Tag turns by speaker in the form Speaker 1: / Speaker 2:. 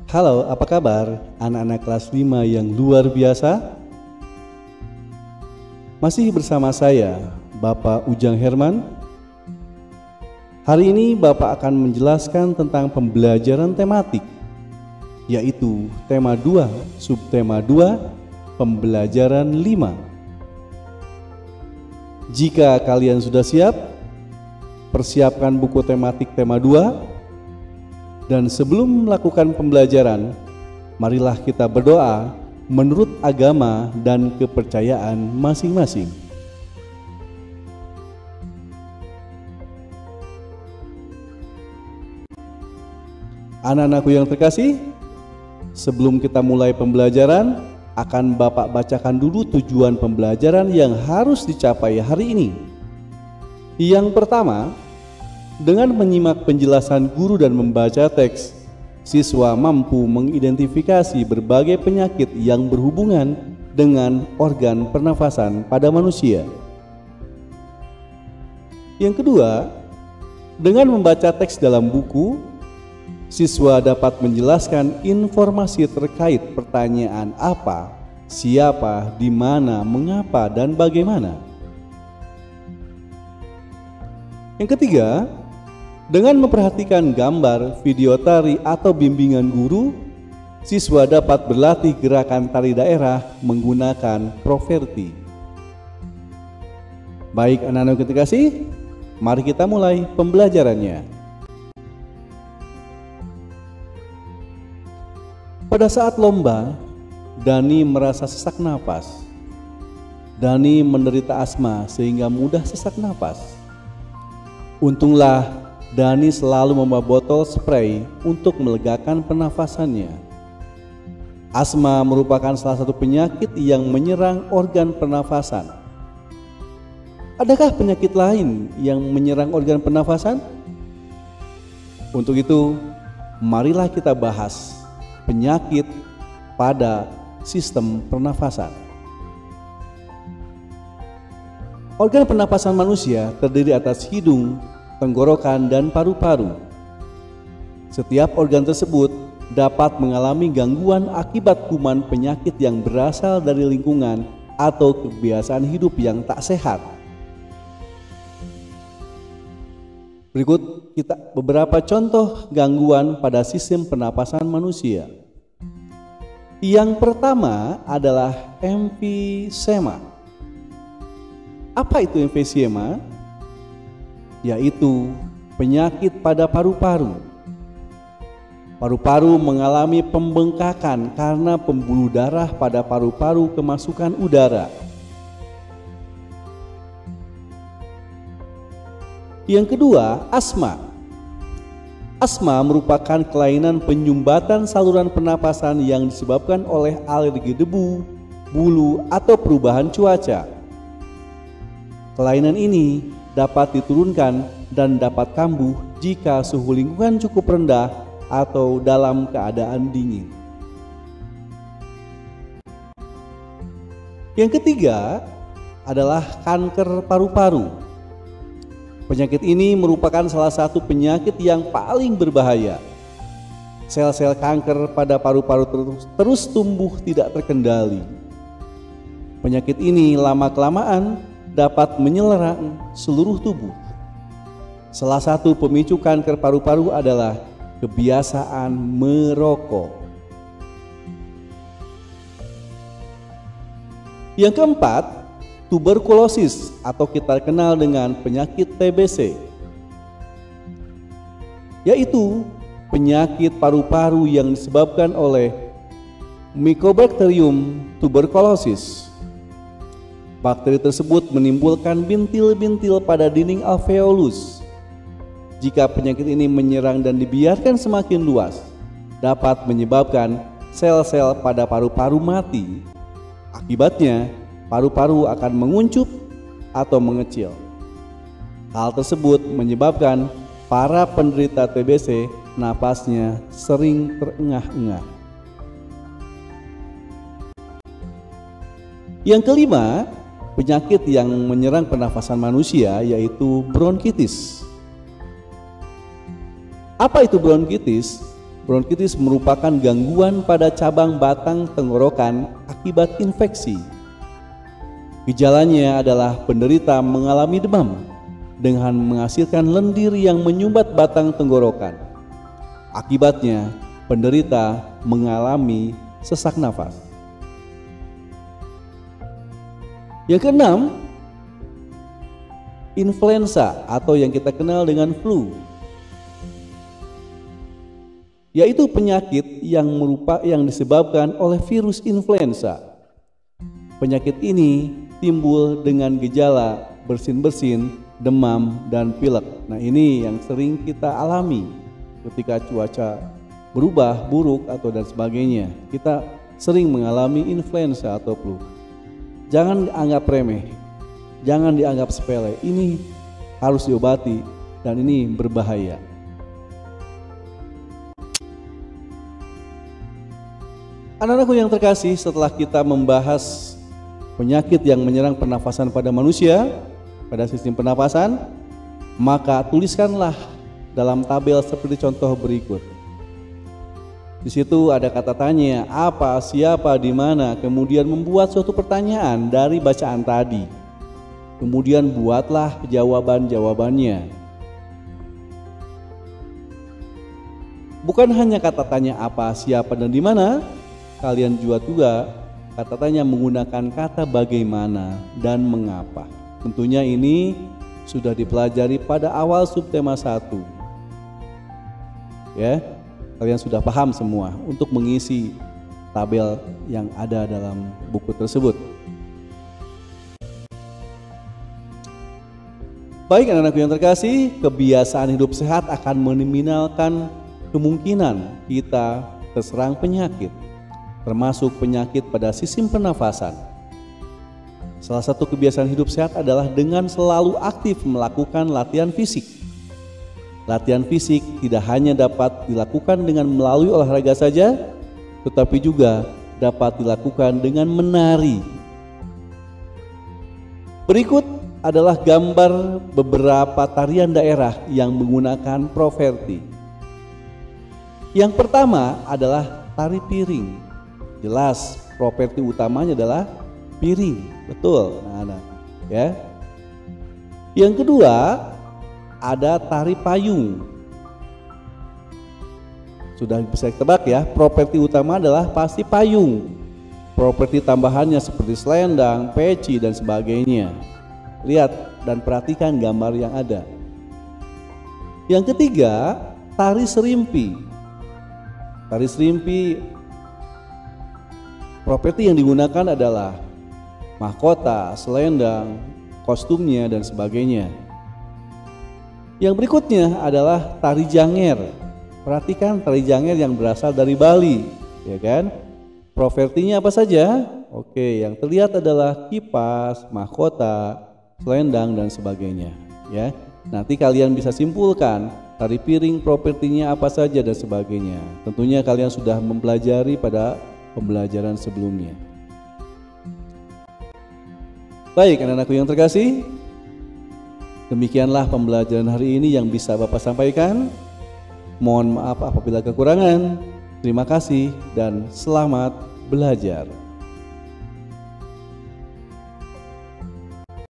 Speaker 1: Halo, apa kabar anak-anak kelas 5 yang luar biasa? Masih bersama saya, Bapak Ujang Herman. Hari ini Bapak akan menjelaskan tentang pembelajaran tematik, yaitu tema 2, subtema 2, pembelajaran 5. Jika kalian sudah siap, persiapkan buku tematik tema 2. Dan sebelum melakukan pembelajaran, marilah kita berdoa menurut agama dan kepercayaan masing-masing. Anak-anakku yang terkasih, sebelum kita mulai pembelajaran, akan Bapak bacakan dulu tujuan pembelajaran yang harus dicapai hari ini. Yang pertama, dengan menyimak penjelasan guru dan membaca teks, siswa mampu mengidentifikasi berbagai penyakit yang berhubungan dengan organ pernafasan pada manusia. Yang kedua, dengan membaca teks dalam buku, siswa dapat menjelaskan informasi terkait pertanyaan apa, siapa, di mana, mengapa, dan bagaimana. Yang ketiga, dengan memperhatikan gambar, video tari, atau bimbingan guru, siswa dapat berlatih gerakan tari daerah menggunakan proverti. Baik anak-anak yang terkasih, mari kita mulai pembelajarannya. Pada saat lomba, Dani merasa sesak napas. Dani menderita asma sehingga mudah sesak napas. Untunglah Dani selalu membawa botol spray untuk melegakan pernafasannya. Asma merupakan salah satu penyakit yang menyerang organ pernafasan. Adakah penyakit lain yang menyerang organ pernafasan? Untuk itu, marilah kita bahas penyakit pada sistem pernafasan. Organ pernapasan manusia terdiri atas hidung, tenggorokan, dan paru-paru. Setiap organ tersebut dapat mengalami gangguan akibat kuman penyakit yang berasal dari lingkungan atau kebiasaan hidup yang tak sehat. Berikut kita beberapa contoh gangguan pada sistem pernapasan manusia. Yang pertama adalah emfisema. Apa itu emfisema? Yaitu penyakit pada paru-paru. Paru-paru mengalami pembengkakan karena pembuluh darah pada paru-paru kemasukan udara. Yang kedua, asma. Asma merupakan kelainan penyumbatan saluran pernapasan yang disebabkan oleh alergi debu, bulu, atau perubahan cuaca. Kelainan ini dapat diturunkan dan dapat kambuh jika suhu lingkungan cukup rendah atau dalam keadaan dingin. Yang ketiga adalah kanker paru-paru. Penyakit ini merupakan salah satu penyakit yang paling berbahaya. Sel-sel kanker pada paru-paru terus tumbuh tidak terkendali. Penyakit ini lama-kelamaan dapat menyerang seluruh tubuh. Salah satu pemicu kanker paru-paru adalah kebiasaan merokok. Yang keempat, tuberkulosis atau kita kenal dengan penyakit TBC, yaitu penyakit paru-paru yang disebabkan oleh Mycobacterium tuberculosis. Bakteri tersebut menimbulkan bintil-bintil pada dinding alveolus. Jika penyakit ini menyerang dan dibiarkan semakin luas, dapat menyebabkan sel-sel pada paru-paru mati. Akibatnya, paru-paru akan menguncup atau mengecil. Hal tersebut menyebabkan para penderita TBC napasnya sering terengah-engah. Yang kelima, penyakit yang menyerang pernafasan manusia yaitu bronkitis. Apa itu bronkitis? Bronkitis merupakan gangguan pada cabang batang tenggorokan akibat infeksi. Gejalanya adalah penderita mengalami demam dengan menghasilkan lendir yang menyumbat batang tenggorokan. Akibatnya, penderita mengalami sesak nafas. Yang keenam, influenza atau yang kita kenal dengan flu, yaitu penyakit yang disebabkan oleh virus influenza. Penyakit ini timbul dengan gejala bersin-bersin, demam, dan pilek. Nah, ini yang sering kita alami ketika cuaca berubah buruk atau dan sebagainya. Kita sering mengalami influenza atau flu. Jangan dianggap remeh, jangan dianggap sepele. Ini harus diobati dan ini berbahaya. Anak-anakku yang terkasih, setelah kita membahas penyakit yang menyerang pernafasan pada manusia, pada sistem pernafasan, maka tuliskanlah dalam tabel seperti contoh berikut. Di situ ada kata tanya, apa, siapa, di mana, kemudian membuat suatu pertanyaan dari bacaan tadi. Kemudian buatlah jawaban-jawabannya. Bukan hanya kata tanya apa, siapa, dan di mana, kalian juga kata tanya menggunakan kata bagaimana dan mengapa. Tentunya ini sudah dipelajari pada awal subtema 1. Ya, kalian sudah paham semua untuk mengisi tabel yang ada dalam buku tersebut. Baik anak-anakku yang terkasih, kebiasaan hidup sehat akan meminimalkan kemungkinan kita terserang penyakit, termasuk penyakit pada sistem pernafasan. Salah satu kebiasaan hidup sehat adalah dengan selalu aktif melakukan latihan fisik. Latihan fisik tidak hanya dapat dilakukan dengan melalui olahraga saja, tetapi juga dapat dilakukan dengan menari. Berikut adalah gambar beberapa tarian daerah yang menggunakan proverti. Yang pertama adalah tari piring. Jelas properti utamanya adalah piring, betul, anak-anak, ya. Yang kedua ada tari payung. Sudah bisa ditebak ya, properti utama adalah pasti payung. Properti tambahannya seperti selendang, peci, dan sebagainya. Lihat dan perhatikan gambar yang ada. Yang ketiga, tari serimpi. Tari serimpi, properti yang digunakan adalah mahkota, selendang, kostumnya, dan sebagainya. Yang berikutnya adalah tari janger. Perhatikan tari janger yang berasal dari Bali, ya kan? Propertinya apa saja? Oke, yang terlihat adalah kipas, mahkota, selendang, dan sebagainya, ya. Nanti kalian bisa simpulkan tari piring propertinya apa saja dan sebagainya. Tentunya kalian sudah mempelajari pada pembelajaran sebelumnya. Baik anak-anakku yang terkasih, demikianlah pembelajaran hari ini yang bisa Bapak sampaikan. Mohon maaf apabila kekurangan. Terima kasih dan selamat belajar.